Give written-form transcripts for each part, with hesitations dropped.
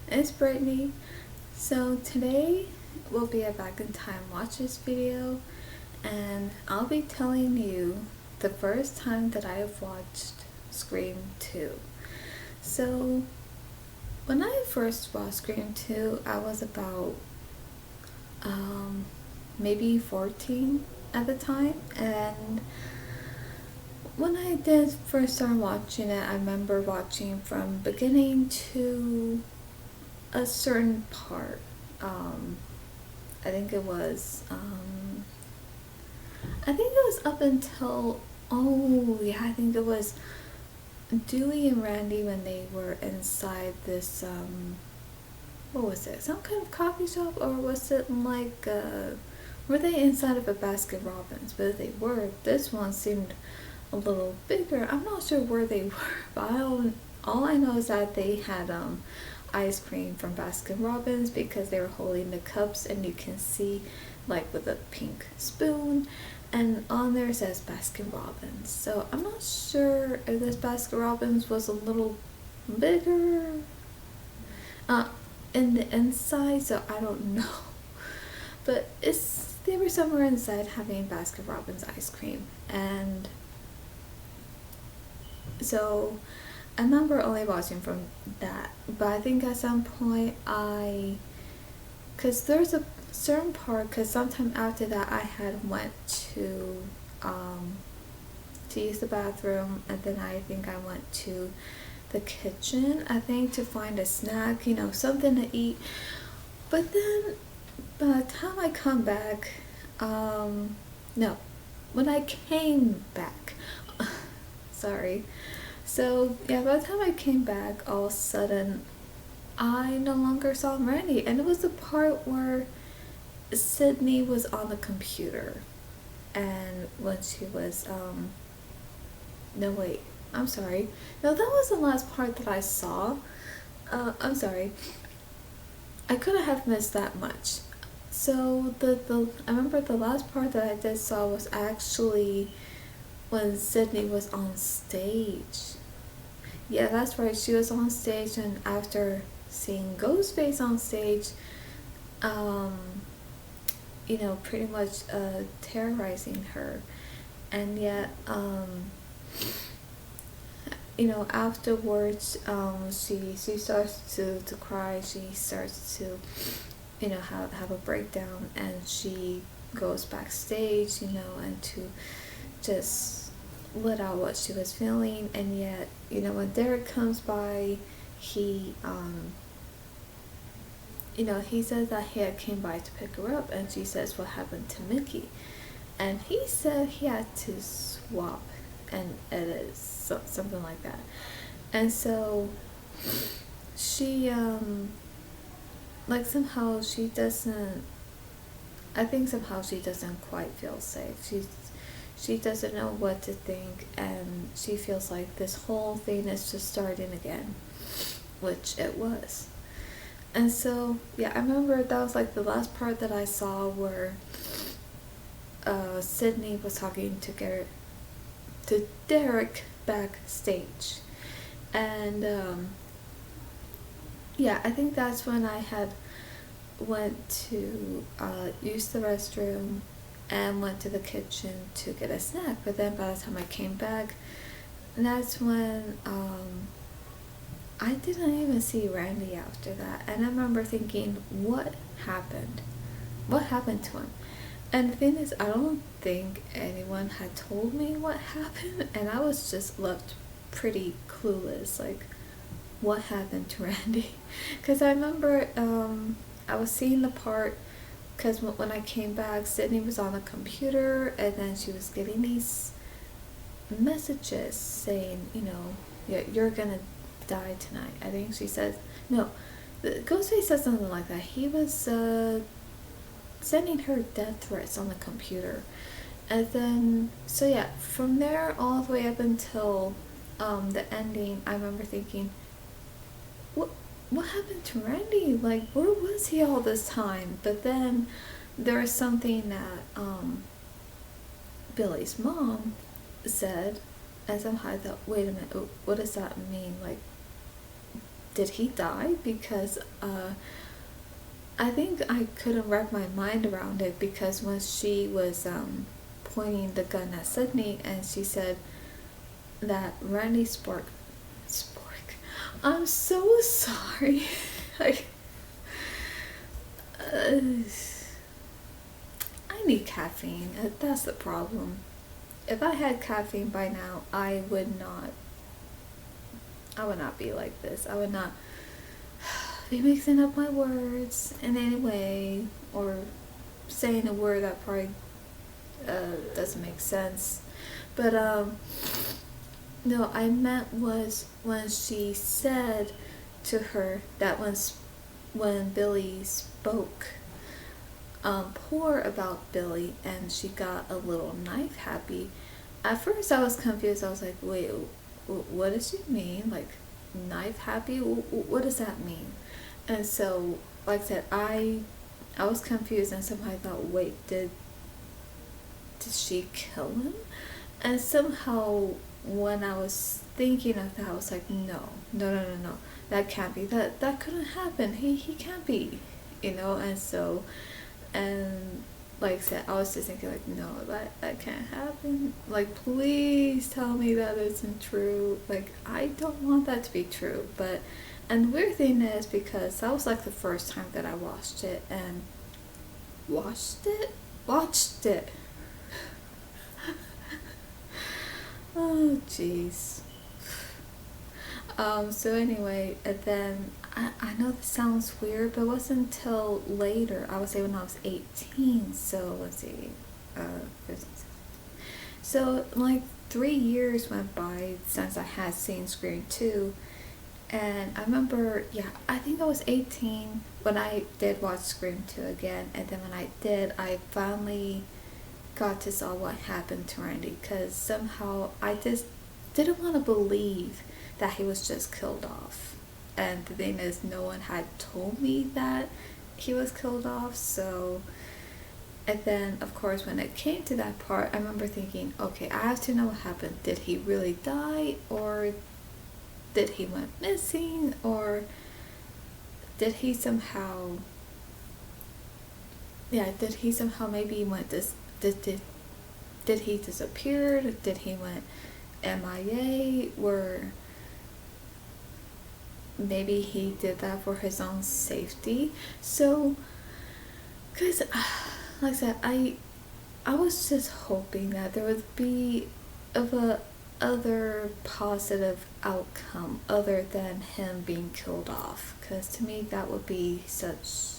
It's Brittany. So today will be a back in time watches video, and I'll be telling you the first time that I have watched Scream 2. So when I first watched Scream 2, I was about maybe 14 at the time, and when I did first start watching it, I remember watching from beginning to a certain part. Um, I think it was. I think it was up until. Oh yeah, I think it was Dewey and Randy when they were inside this. What was it? Some kind of coffee shop, or was it like? Were they inside of a Baskin Robbins? But if they were, this one seemed a little bigger. I'm not sure where they were, but all I know is that they had ice cream from Baskin Robbins because they were holding the cups, and you can see like with a pink spoon, and on there says Baskin Robbins. So I'm not sure if this Baskin Robbins was a little bigger in the inside, so I don't know. But they were somewhere inside having Baskin Robbins ice cream, and so I remember only watching from that, but I think at some point cause there's a certain part, cause sometime after that I had went to use the bathroom, and then I think I went to the kitchen, I think, to find a snack, something to eat. But then by the time I come back, no, when I came back, sorry. So yeah, by the time I came back, all of a sudden, I no longer saw Randy, and it was the part where Sydney was on the computer, and when she was no wait, I'm sorry, no, that was the last part that I saw. I'm sorry, I couldn't have missed that much. So the I remember the last part that I did saw was actually when Sydney was on stage. Yeah, that's right. She was on stage, and after seeing Ghostface on stage, um, pretty much terrorizing her, and yet, afterwards, she starts to cry. She starts to, have a breakdown, and she goes backstage, and to just let out what she was feeling. And yet, when Derek comes by, he he says that he had came by to pick her up, and she says what happened to Mickey, and he said he had to swap, and it is something like that. And so she like somehow she doesn't, I think somehow she doesn't quite feel safe. She doesn't know what to think, and she feels like this whole thing is just starting again, which it was. And so yeah, I remember that was like the last part that I saw, where Sydney was talking to Derek backstage, and yeah, I think that's when I had went to use the restroom and went to the kitchen to get a snack. But then by the time I came back, that's when I didn't even see Randy after that. And I remember thinking, what happened? What happened to him? And the thing is, I don't think anyone had told me what happened, and I was just left pretty clueless, like, what happened to Randy? Because I remember I was seeing the part, because when I came back, Sydney was on the computer, and then she was getting these messages saying, you're gonna die tonight. I think she says, no, Ghostface said something like that. He was sending her death threats on the computer. And then, so yeah, from there all the way up until the ending, I remember thinking, what happened to Randy? Like, where was he all this time? But then there was something that Billy's mom said, and somehow I thought, wait a minute, what does that mean? Like, did he die? Because I think I couldn't wrap my mind around it, because when she was pointing the gun at Sydney and she said that Randy Spork, I'm so sorry. Like, uh, I need caffeine. That's the problem. If I had caffeine by now, I would not. I would not be like this. I would not be mixing up my words in any way, or saying a word that probably doesn't make sense. But no, I meant was when she said to her that when Billy spoke poor about Billy and she got a little knife happy. At first I was confused. I was like, wait, what does she mean? Like, knife happy? What does that mean? And so, like I said, I was confused, and somehow I thought, wait, did she kill him? And somehow when I was thinking of that, I was like, no, that can't be. That couldn't happen. He can't be, And so, and like I said, I was just thinking, like, no, that can't happen. Like, please tell me that isn't true. Like, I don't want that to be true. But, and the weird thing is, because that was like the first time that I watched it. Oh, jeez. So anyway, and then I know this sounds weird, but it wasn't until later, I would say when I was 18, so let's see, 15, so like 3 years went by since I had seen Scream 2, and I remember, yeah, I think I was 18 when I did watch Scream 2 again, and then when I did, I finally got to saw what happened to Randy, because somehow I just didn't want to believe that he was just killed off. And the thing is, no one had told me that he was killed off, so, and then of course when it came to that part, I remember thinking, okay, I have to know what happened. Did he really die, or did he went missing, or did he somehow maybe went this did he disappear? Did he went MIA? Or maybe he did that for his own safety? So, because like I said, I was just hoping that there would be of a other positive outcome other than him being killed off, because to me that would be such,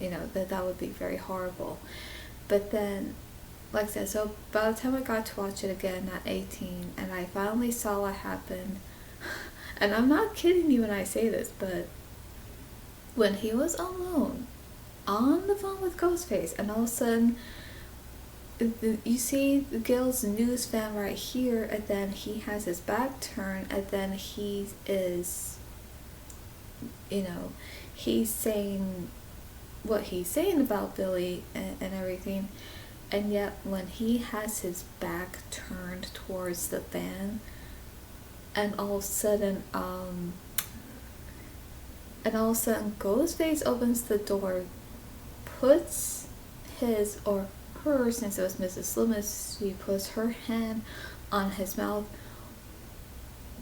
that would be very horrible. But then, like I said, so by the time I got to watch it again at 18 and I finally saw what happened, and I'm not kidding you when I say this, but when he was alone on the phone with Ghostface, and all of a sudden you see Gil's news fan right here, and then he has his back turned, and then he is, he's saying what he's saying about Billy and everything, and yet when he has his back turned towards the fan, and all of a sudden Ghostface opens the door, puts his, or her, since it was Mrs. Loomis, she puts her hand on his mouth,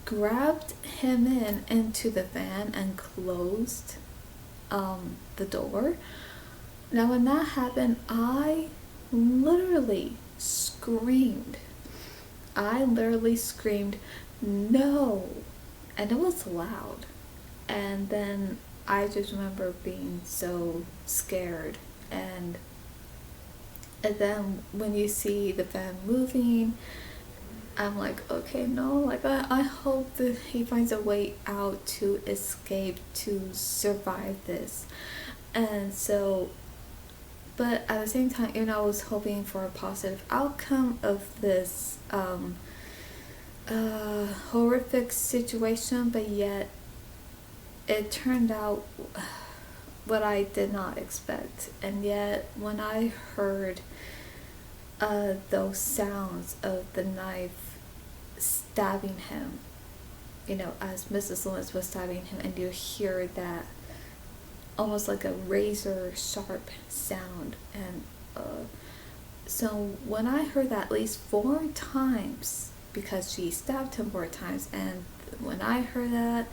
grabbed him into the van and closed the door. Now when that happened, I literally screamed. No, and it was loud. And then I just remember being so scared, and then when you see the van moving, I'm like, okay, no, like I hope that he finds a way out to escape, to survive this. And so, but at the same time, I was hoping for a positive outcome of this horrific situation, but yet it turned out what I did not expect. And yet when I heard those sounds of the knife stabbing him, as Mrs. Lawrence was stabbing him, and you hear that almost like a razor sharp sound. And so when I heard that at least 4 times, because she stabbed him 4 times, and when I heard that,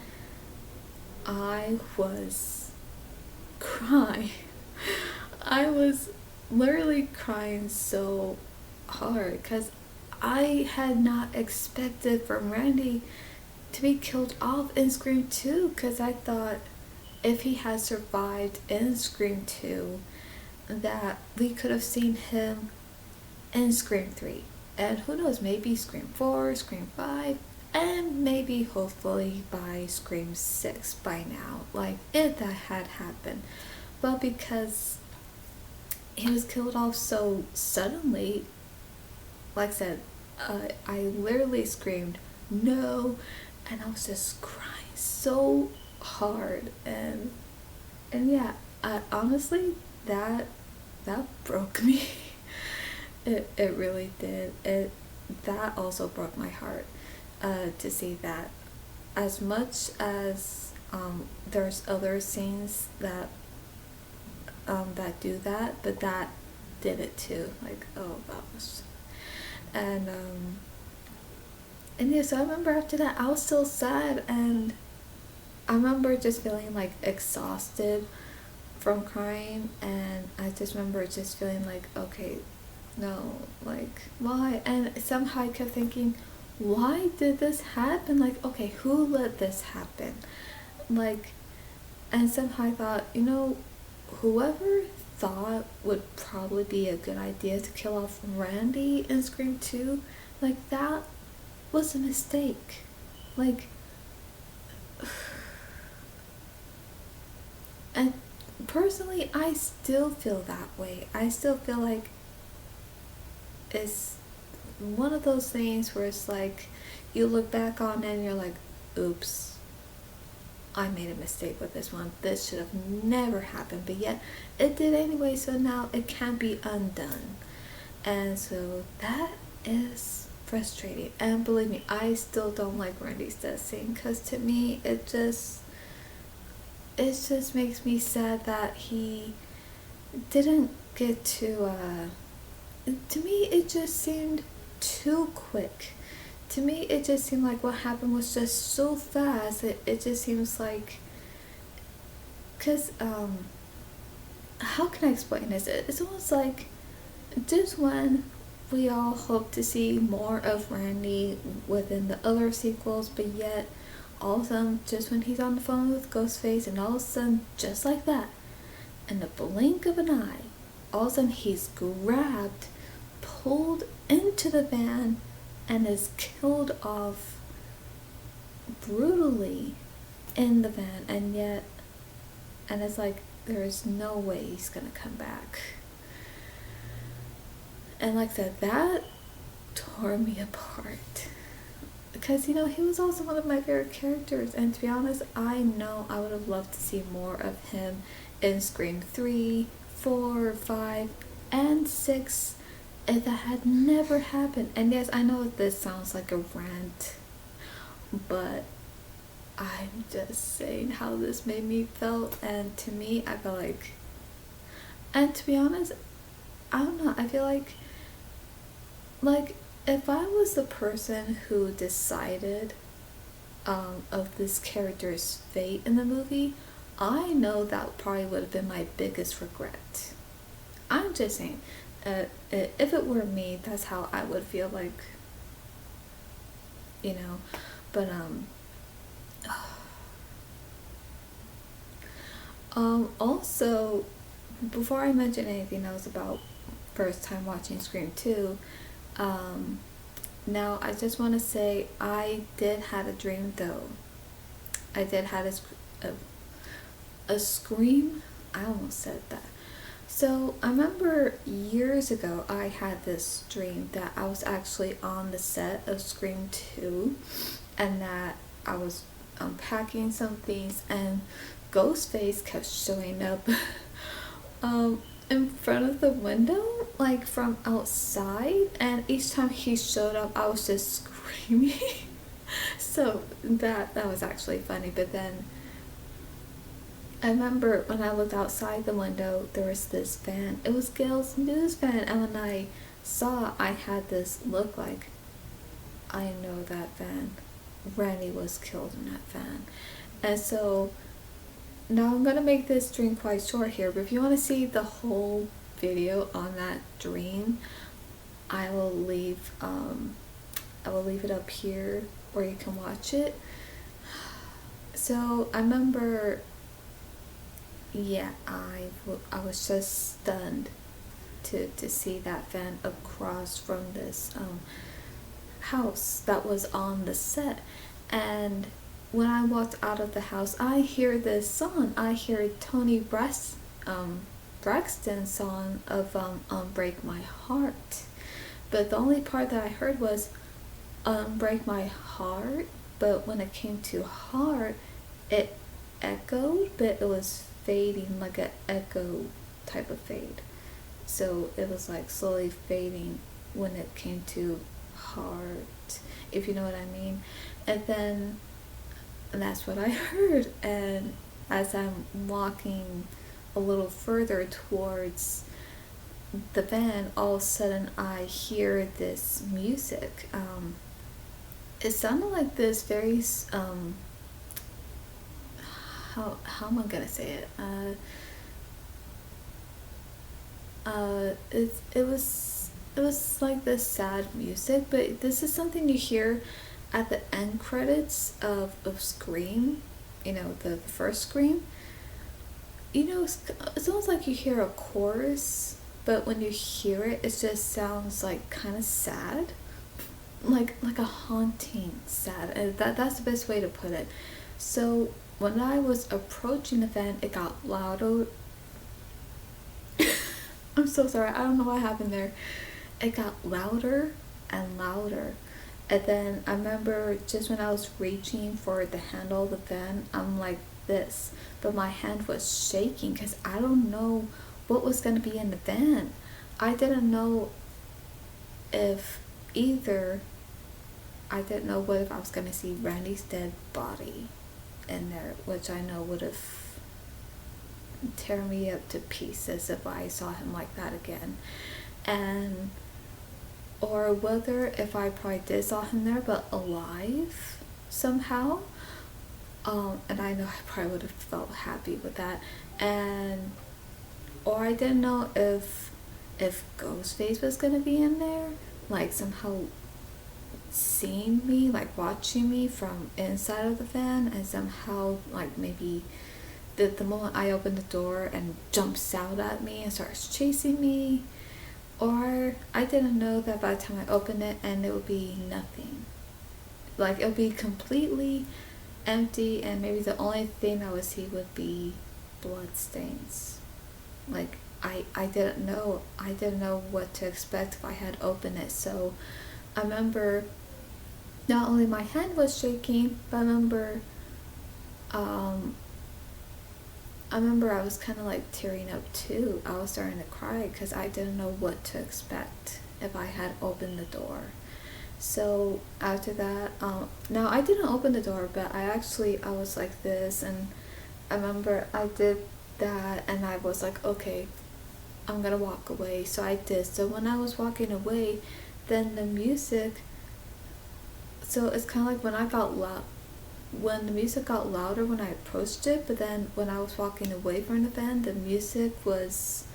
I was crying. I was literally crying so hard because I had not expected for Randy to be killed off in Scream 2, because I thought if he had survived in Scream 2 that we could have seen him in Scream 3, and who knows, maybe Scream 4, Scream 5, and maybe hopefully by Scream 6 by now, like if that had happened. But because he was killed off so suddenly, like I said, I literally screamed no, and I was just crying so hard. And yeah, honestly, that broke me. It really did. That also broke my heart, to see that. As much as there's other scenes that do that, but that did it too. Like, oh gosh. And yeah, so I remember after that I was still sad, and I remember just feeling like exhausted from crying, and I just remember just feeling like, okay, no, like why? And somehow I kept thinking, why did this happen? Like, okay, who let this happen? Like, and somehow I thought, whoever thought would probably be a good idea to kill off Randy in Scream 2, like that was a mistake. Like, and personally, I still feel that way. I still feel like it's one of those things where it's like you look back on it and you're like, oops, I made a mistake with this one. This should have never happened, but yet it did anyway, so now it can't be undone. And so that is frustrating. And believe me, I still don't like Randy's death scene, because to me it just makes me sad that he didn't get to me it just seemed too quick. To me it just seemed like what happened was just so fast. It just seems like, because how can I explain this? It's almost like just when we all hope to see more of Randy within the other sequels, but yet all of a sudden, just when he's on the phone with Ghostface, and all of a sudden, just like that, in the blink of an eye, all of a sudden he's grabbed, pulled into the van, and is killed off brutally in the van. And it's like, there is no way he's gonna come back. And like I said, that tore me apart, because he was also one of my favorite characters, and to be honest, I know I would have loved to see more of him in Scream 3, 4, 5, and 6 if that had never happened. And yes, I know this sounds like a rant, but I'm just saying how this made me feel, and to me, I feel like, and to be honest, I don't know, I feel like if I was the person who decided of this character's fate in the movie, I know that probably would have been my biggest regret. I'm just saying, if it were me, that's how I would feel like, but also, before I mention anything else about first time watching Scream 2, now I just want to say I did have a dream though. I did have a scream. I almost said that. So I remember years ago I had this dream that I was actually on the set of Scream 2, and that I was unpacking some things, and Ghostface kept showing up in front of the window, like from outside, and each time he showed up I was just screaming So that was actually funny. But then I remember when I looked outside the window, there was this van. It was Gail's news van, and when I saw, I had this look like, I know that van. Randy was killed in that van. And so now I'm gonna make this dream quite short here, but if you want to see the whole video on that dream, I will leave it up here where you can watch it. So I remember, yeah, I was just stunned to see that van across from this house that was on the set. And when I walked out of the house, I hear this song. I hear Tony Braxton's song of Break My Heart. But the only part that I heard was Break My Heart. But when it came to heart, it echoed, but it was fading, like an echo type of fade. So it was like slowly fading when it came to heart, if you know what I mean. And that's what I heard. And as I'm walking a little further towards the van, all of a sudden I hear this music. It sounded like this very how am I gonna say it? It was like this sad music, but this is something you hear at the end credits of Scream, you know, the first Scream. You know, it's almost like you hear a chorus, but when you hear it, it just sounds like kind of sad, like a haunting sad, and that's the best way to put it. So when I was approaching the van, it got louder. I'm so sorry, I don't know what happened there. It got louder and louder. And then I remember just when I was reaching for the handle of the fan, I'm like this. But my hand was shaking because I don't know what was going to be in the van. I didn't know if either, I didn't know whether I was going to see Randy's dead body in there, which I know would have tear me up to pieces if I saw him like that again. And or whether if I probably did saw him there but alive somehow, and I know I probably would have felt happy with that. And or I didn't know if Ghostface was gonna be in there, like somehow seeing me, like watching me from inside of the van, and somehow like maybe the moment I open the door and jumps out at me and starts chasing me. Or I didn't know that by the time I opened it, and it would be nothing. Like it would be completely empty, and maybe the only thing I would see would be blood stains. Like I didn't know what to expect if I had opened it. So I remember not only my hand was shaking, but I remember I was kind of like tearing up too. I was starting to cry because I didn't know what to expect if I had opened the door. So after that, now I didn't open the door, but I was like this, and I remember I did that, and I was like, okay, I'm gonna walk away. So I did. So when I was walking away, then the music, so it's kind of like when the music got louder when I approached it, but then when I was walking away from the van, the music was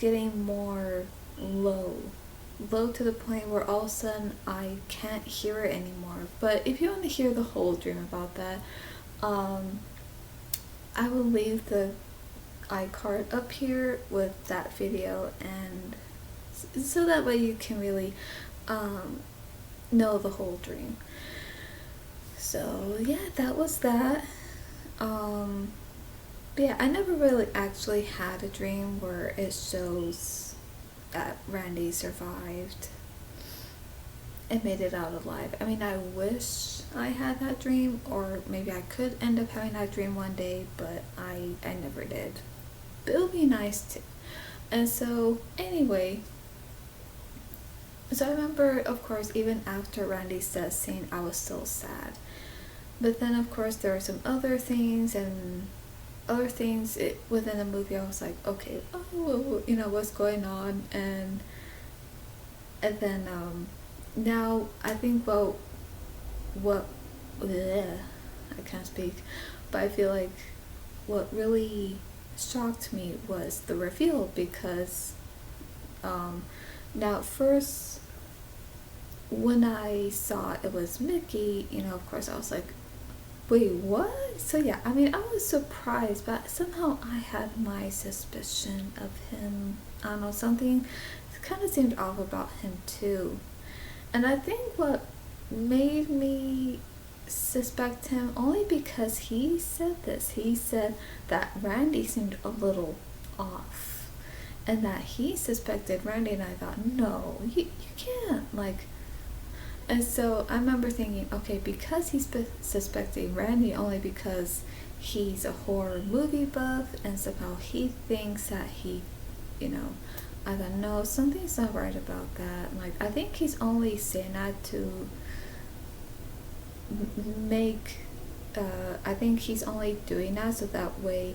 getting more low to the point where all of a sudden I can't hear it anymore. But if you want to hear the whole dream about that, I will leave the iCard up here with that video, and so that way you can really know the whole dream. So yeah, that was that. But yeah, I never really actually had a dream where it shows that Randy survived and made it out alive. I mean, I wish I had that dream, or maybe I could end up having that dream one day, but I never did. But it would be nice to. And so anyway, So I remember, of course, even after Randy says scene, I was still sad. But then, of course, there were some other things and other things within the movie. I was like, okay, oh, what's going on, and then now I think, well, what, bleh, I can't speak, but I feel like what really shocked me was the reveal because now at first when I saw it was Mickey, of course I was like, wait, what? So yeah, I mean, I was surprised, but somehow I had my suspicion of him. I don't know, something kind of seemed off about him too. And I think what made me suspect him only because he said this. He said that Randy seemed a little off and that he suspected Randy, and I thought, no, you can't, like. And so I remember thinking, okay, because he's suspecting Randy only because he's a horror movie buff and somehow he thinks that you know, I thought, no, something's not right about that. Like, I think he's only saying that to make, I think he's only doing that so that way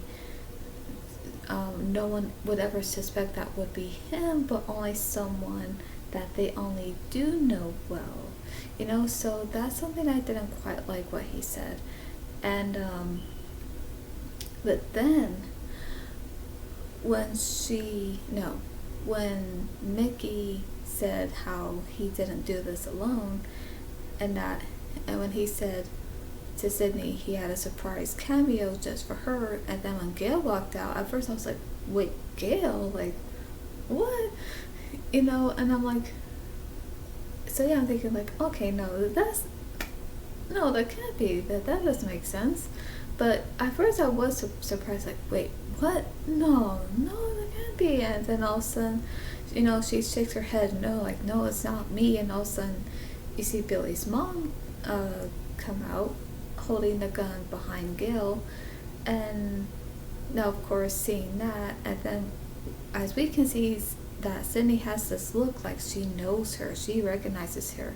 no one would ever suspect that would be him, but only someone that they only do know well. So that's something I didn't quite like what he said. And, but then when when Mickey said how he didn't do this alone, and when he said to Sydney he had a surprise cameo just for her, and then when Gail walked out, at first I was like, wait, Gail? Like, what? And I'm like, so yeah, I'm thinking like, okay, no, that can't be, that doesn't make sense. But at first I was surprised, like, wait, what? No, that can't be. And then all of a sudden, she shakes her head, no, like, no, it's not me. And all of a sudden, you see Billy's mom come out holding the gun behind Gail. And now, of course, seeing that, and then as we can see, that Sydney has this look like she knows her, she recognizes her.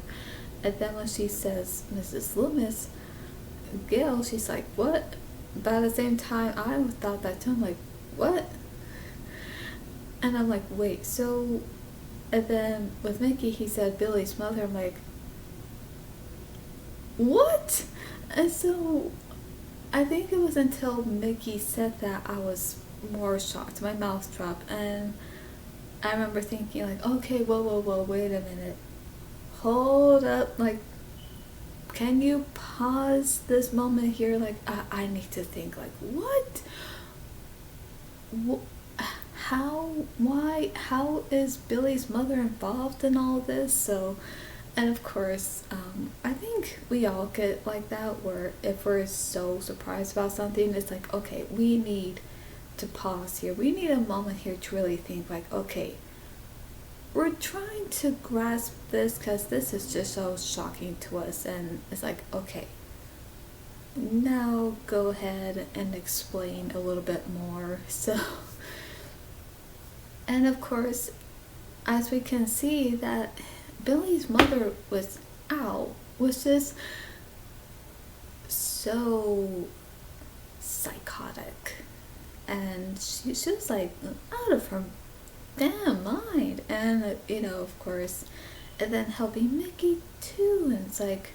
And then when she says Mrs. Loomis, Gail, she's like, what? But at the same time, I thought that too. I'm like, what? And I'm like, wait, so. And then with Mickey, he said Billy's mother. I'm like, what? And so I think it was until Mickey said that I was more shocked. My mouth dropped. And I remember thinking, like, okay, whoa, wait a minute. Hold up. Like, can you pause this moment here? Like, I need to think, like, what? How? Why? How is Billy's mother involved in all this? So, and of course, I think we all get like that, where if we're so surprised about something, it's like, okay, we need to pause here. We need a moment here to really think, like, okay, we're trying to grasp this because this is just so shocking to us. And it's like, okay, now go ahead and explain a little bit more. So, and of course, as we can see, that Billy's mother was out, was just so psychotic, and she was like out of her damn mind. And of course, and then helping Mickey too. And it's like,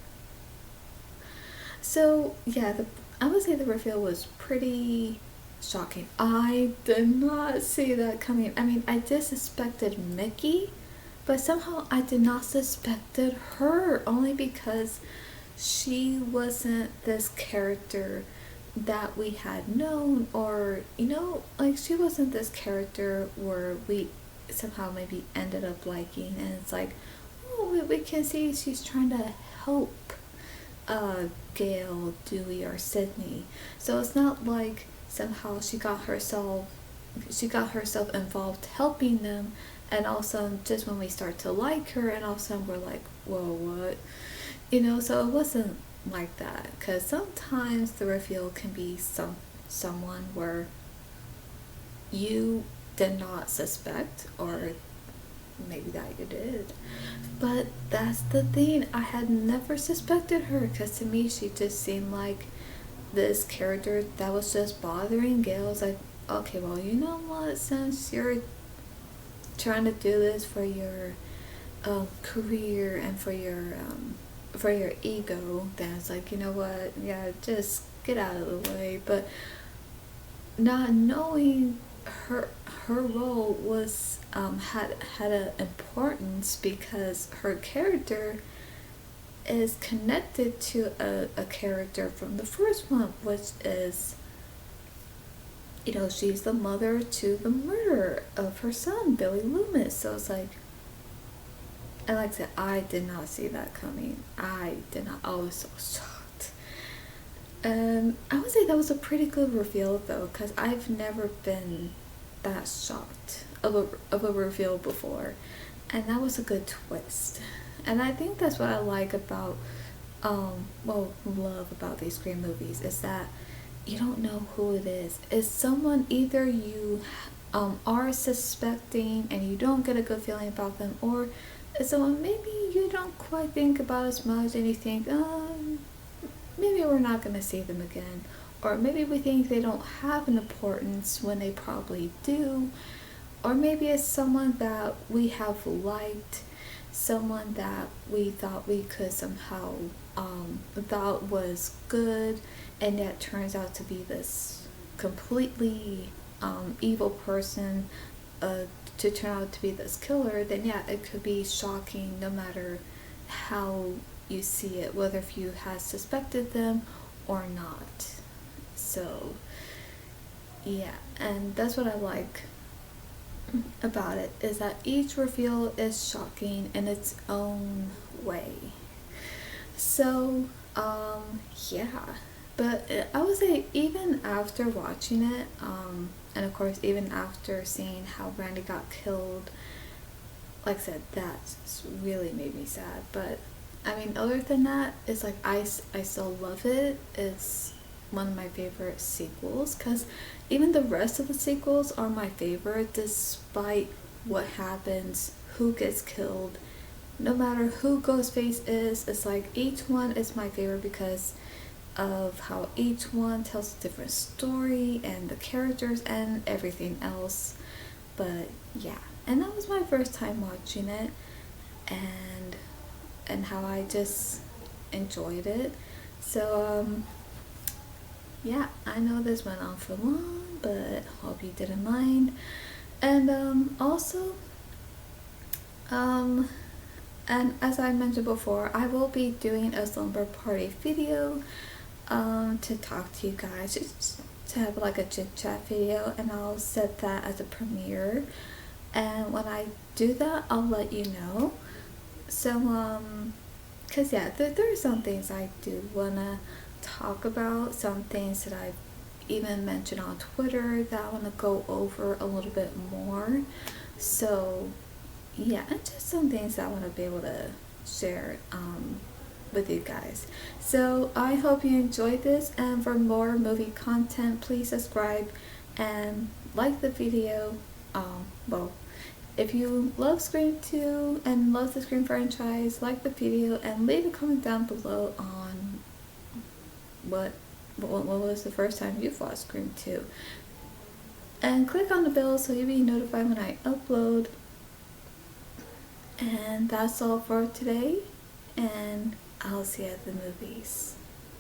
so yeah, I would say the reveal was pretty shocking. I did not see that coming. I mean, I just suspected Mickey, but somehow I did not suspected her, only because she wasn't this character that we had known, or like, she wasn't this character where we somehow maybe ended up liking. And it's like, oh, we can see she's trying to help Gail, Dewey, or Sydney. So it's not like somehow she got herself involved helping them, and also just when we start to like her, and all of a sudden we're like, whoa, what? So it wasn't like that, because sometimes the reveal can be someone where you did not suspect, or maybe that you did. But that's the thing. I had never suspected her because to me she just seemed like this character that was just bothering Gale. I was like, okay, well, you know what? Since you're trying to do this for your career and for your ego, then it's like, you know what? Yeah, just get out of the way. But not knowing her role was had an importance because her character is connected to a character from the first one, which is, you know, she's the mother to the murderer of her son, Billy Loomis. So it's like, and like I said, I did not see that coming. I did not. I was so shocked. I would say that was a pretty good reveal though, because I've never been that shocked of a reveal before, and that was a good twist. And I think that's what I like about, love about these Scream movies is that you don't know who it is. It's someone either you are suspecting and you don't get a good feeling about them, or it's someone maybe you don't quite think about as much and you think, maybe we're not going to see them again. Or maybe we think they don't have an importance when they probably do. Or maybe it's someone that we have liked, someone that we thought we could somehow thought was good, and yet turns out to be this completely evil person, to turn out to be this killer. Then yeah, it could be shocking no matter how you see it, whether if you had suspected them or not. So yeah, and that's what I like about it, is that each reveal is shocking in its own way. So yeah, but I would say even after watching it, and of course even after seeing how Randy got killed, like I said, that really made me sad. But I mean, other than that, it's like I still love it. It's one of my favorite sequels, because even the rest of the sequels are my favorite despite what happens, who gets killed, no matter who Ghostface is. It's like each one is my favorite because of how each one tells a different story and the characters and everything else. But yeah, and that was my first time watching it, and how I just enjoyed it. So yeah, I know this went on for long, but hope you didn't mind. And also, and as I mentioned before, I will be doing a slumber party video to talk to you guys, just to have like a chit chat video, and I'll set that as a premiere. And when I do that, I'll let you know. So cause yeah, there are some things I do wanna talk about, some things that I've even mentioned on Twitter that I want to go over a little bit more. So yeah, and just some things that I want to be able to share with you guys. So I hope you enjoyed this, and for more movie content, please subscribe and like the video. If you love Scream 2 and love the Scream franchise, like the video and leave a comment down below on what was the first time you watched Scream 2. And click on the bell so you'll be notified when I upload. And that's all for today, and I'll see you at the movies.